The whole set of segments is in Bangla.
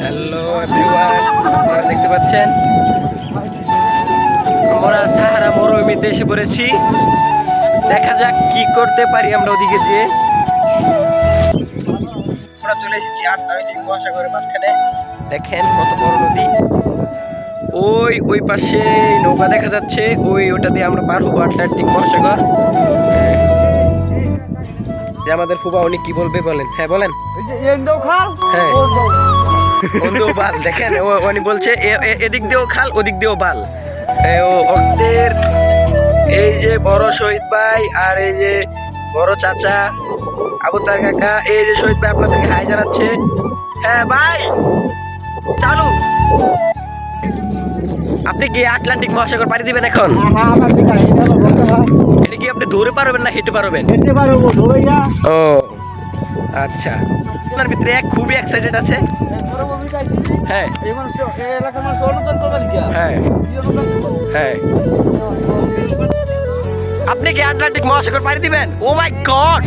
হ্যালো এভরিওয়ান, আপনারা দেখতে পাচ্ছেন আমরা সাহারা মরুভূমিতে এসে পড়েছি। দেখা যাক কি করতে পারি আমরা ওদিকে যেয়ে। আমরা চলে এসেছি আটলান্টিক মহাসাগরের মাঝখানে। দেখেন কত বড় নদী। ওই পাশে নৌকা দেখা যাচ্ছে, ওটা দিয়ে আমরা পার হবো আটলান্টিক মহাসাগর। যে আমাদের ফুবা উনি কি বলবে বলেন? হ্যাঁ বলেন। হ্যাঁ বাল দেখেন উনি বলছে এদিক দিয়েও খাল ওদিক দিয়েও বাল। ওদের এই যে বড় শহীদ ভাই আর এই যে বড় চাচা আবুতার কাকা, এই যে শহীদ ভাই আপনাদেরকে হাই জানাচ্ছে। হ্যাঁ ভাই চালু। আপনি কি আটলান্টিক মহাসাগর পাড়ি দিবেন এখন? এটা কি আপনি দৌড়ে পারবেন না হেঁটে পারবেন? ও আচ্ছা, আপনার ভিতরে এক খুবই এক্সাইটেড আছে। হ্যাঁ হ্যাঁ হ্যাঁ, আপনি কি আটলান্টিক মহাসাগর পাড়ি দিবেন? ও মাই গড,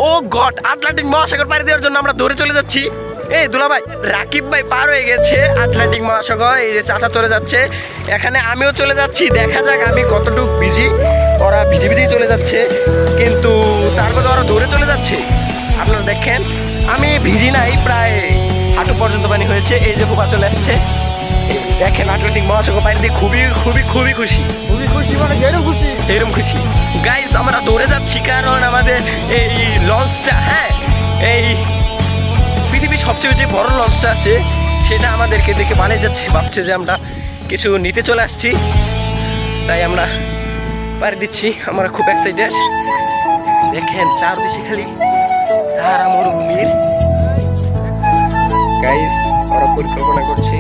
ও গড, আটলান্টিক মহাসাগর পাড়ি দেওয়ার জন্য আমরা দৌড়ে চলে যাচ্ছি। এই দুলা ভাই, রাকিব ভাই পার হয়ে গেছে আটলান্টিক মহাসাগর। এই যে চাচা চলে যাচ্ছে, এখানে আমিও চলে যাচ্ছি। দেখা যাক আমি কতটুকু ভিজি। ওরা ভিজে ভিজেই চলে যাচ্ছে, কিন্তু তারপরে ওরা দৌড়ে চলে যাচ্ছে। আপনারা দেখেন আমি ভিজি নাই, প্রায় হাঁটু পর্যন্ত পানি হয়েছে। এই যে ফুপা চলে আসছে। দেখেন আটলান্টিক মহাসাগর পানি দিয়ে খুবই খুবই খুবই খুশি, মানে এরকম খুশি গাইস। আমরা দৌড়ে যাচ্ছি কারণ আমাদের এই লঞ্চটা, হ্যাঁ এই পৃথিবীর সবচেয়ে যে বড় লঞ্চটা আছে সেটা আমাদেরকে দেখে বানিয়ে যাচ্ছে, ভাবছে যে আমরা কিছু নিতে চলে আসছি, তাই আমরা পাড়ি দিচ্ছি। আমরা খুব এক্সাইটেড। দেখেন চারদিকে খালি সাহারা মরুভূমির। গাইস ওরা পরিকল্পনা করছে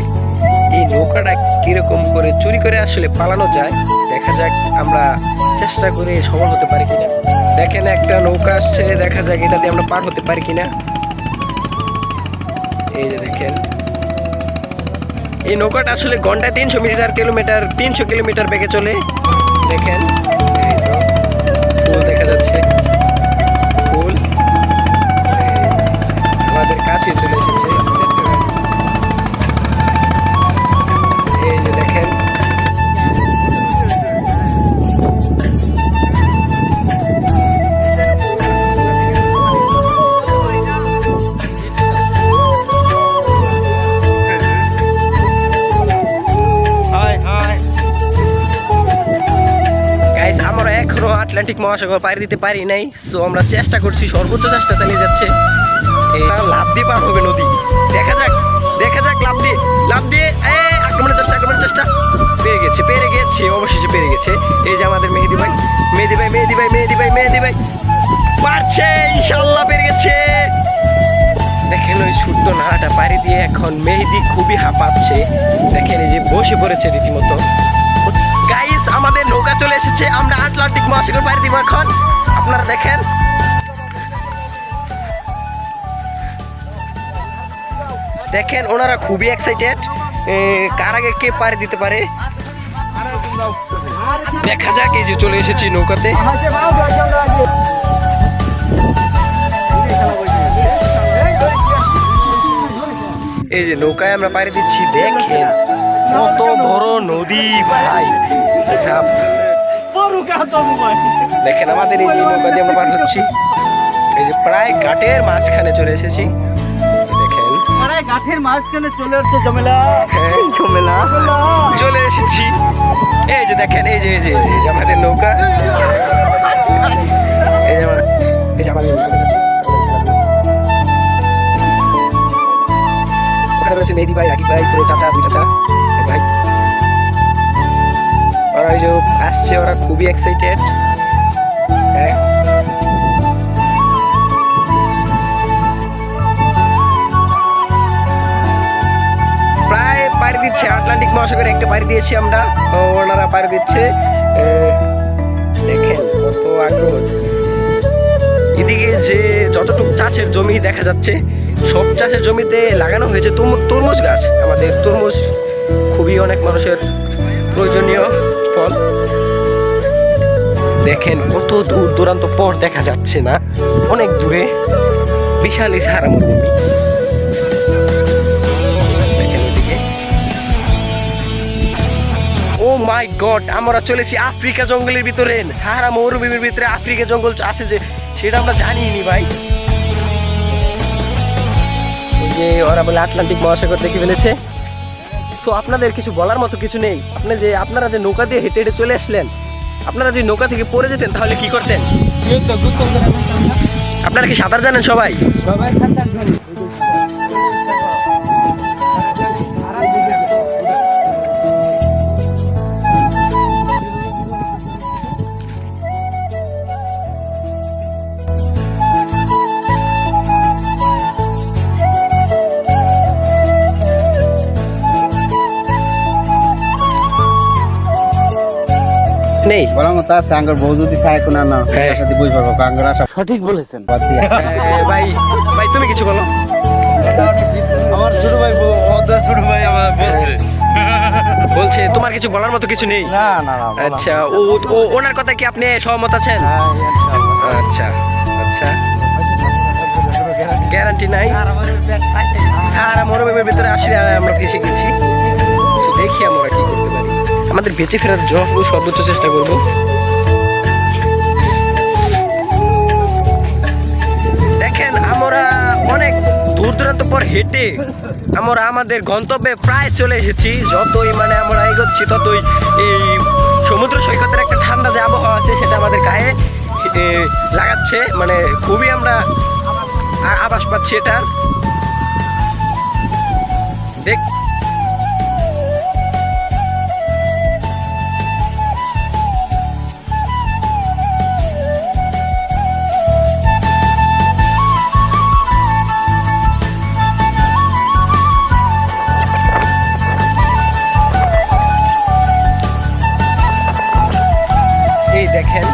এই নৌকাটা কিরকম করে চুরি করে আসলে পালানো যায়। দেখা যাক আমরা চেষ্টা করে সফল হতে পারি কিনা। দেখেন একটা নৌকা আসছে, দেখা যাক এটা দিয়ে আমরা পার হতে পারি কিনা। এই যে দেখেন এই নৌকাটা আসলে ঘন্টায় 300 কিলোমিটার বেগে চলে। দেখেন এই তো ফুল দেখা যাচ্ছে, ফুল আমাদের কাছে চলে এসেছে। এই যে দেখেন আটলান্টিক মহাসাগর পাড়ি দিতে পারি নাই, সো আমরা চেষ্টা করছি, সর্বোচ্চ চেষ্টা চালিয়ে যাচ্ছে। লাভ দিয়ে পার হবে নদী। দেখা যাক লাভ দিয়ে আক্রমণের চেষ্টা। পেরে গেছে অবশেষে পেরে গেছে। এই যে আমাদের মেহেদি ভাই পারছে, ইনশাল্লাহ পেরে গেছে। দেখেন ওই ছোট্ট নালাটা পাড়ি দিয়ে এখন মেহেদি খুবই হাঁপাচ্ছে। দেখেন এই যে বসে পড়েছে রীতিমতো। গাইস আমাদের নৌকা চলে এসেছে, আমরা আটলান্টিক মহাসাগর পাড়ি দিব এখন। আপনারা দেখেন ওনারা খুবই এক্সাইটেড। কার আগে কে পাড়ি দিতে পারে দেখা যাক। এই যে চলে এসেছি নৌকাতে। এই যে নৌকায় আমরা পাড়ি দিচ্ছি। দেখেন কত বড় নদী ভাই সাপ। দেখেন আমাদের এই যে নৌকা দিয়ে আমরা পার হচ্ছি। এই যে প্রায় ঘাটের মাঝখানে চলে এসেছি। দেখেন ঘাটের মাঝখানে চলে আসছে ঝামেলা চলে এসেছি। এই যে দেখেন এই যে আমাদের নৌকা। এই যে আমাদের ওখানে রয়েছে মেহেদি ভাই, রাকিব ভাই, চাচা, দুই চাচা ভাই। ওরা ওই যে আসছে, ওরা খুবই এক্সাইটেড। হ্যাঁ প্রায় পাড়ি দিচ্ছে আটলান্টিক মহাসাগরে। একটা পাড়ি দিয়েছি আমরা, ওনারা পাড়ি দিচ্ছে। দেখেন কত আগ্রহ। এদিকে যে যতটুকু চাষের জমি দেখা যাচ্ছে, সব চাষের জমিতে লাগানো হয়েছে তরমুজ গাছ। আমাদের তরমুজ খুবই অনেক মানুষের প্রয়োজনীয় ফল। দেখেন কত দূর দূরান্ত পর দেখা যাচ্ছে না, অনেক দূরে বিশাল এই সাহারা মরুভূমি। দেখেন ওদিকে। ও মাই গড, আমরা চলেছি আফ্রিকা জঙ্গলের ভিতরে। সাহারা মরুভূমির ভিতরে আফ্রিকা জঙ্গল আছে যে, সেটা আমরা জানিনি ভাই। ওই যে ওরা বলে আটলান্টিক মহাসাগর দেখে ফেলেছে। সো আপনাদের কিছু বলার মতো কিছু নেই। আপনারা যে নৌকা দিয়ে হেঁটে হেঁটে চলে আসলেন, আপনারা যদি নৌকা থেকে পড়ে যেতেন তাহলে কি করতেন? আপনারা কি সাঁতার জানেন সবাই? সবাই সাঁতার জানে। নেই বলার মতো আছে, আঙ্গুর বউ যদি খায় কোন না হ্যাঁ। সাথে বুঝ পারবো আঙ্গুর আসা সঠিক বলেছেন। বাদ দিয়া ভাই ভাই তুমি কিছু বলো। আমার ছোট ভাই আমার বলছে তোমার কিছু বলার মতো কিছু নেই। না না না আচ্ছা, ওনার কথা কি আপনি সহমত আছেন? আচ্ছা আচ্ছা, গ্যারান্টি নাই। সাহারা মরুভূমির ভিতরে আসলে আমরা ফেসে গেছি। So, দেখি আমরা কি করতে পারি। আমাদের বেঁচে ফেরার সর্বোচ্চ চেষ্টা করব। দেখেন আমরা অনেক দূর দূরান্ত পর হেঁটে আমরা আমাদের গন্তব্যে প্রায় চলে এসেছি। যতই মানে আমরা এগোচ্ছি ততই এই সমুদ্র সৈকতের একটা ঠান্ডা যে আবহাওয়া আছে সেটা আমাদের গায়ে লাগাচ্ছে। মানে খুবই আমরা আভাস পাচ্ছি এটা। দেখ এই দেখেন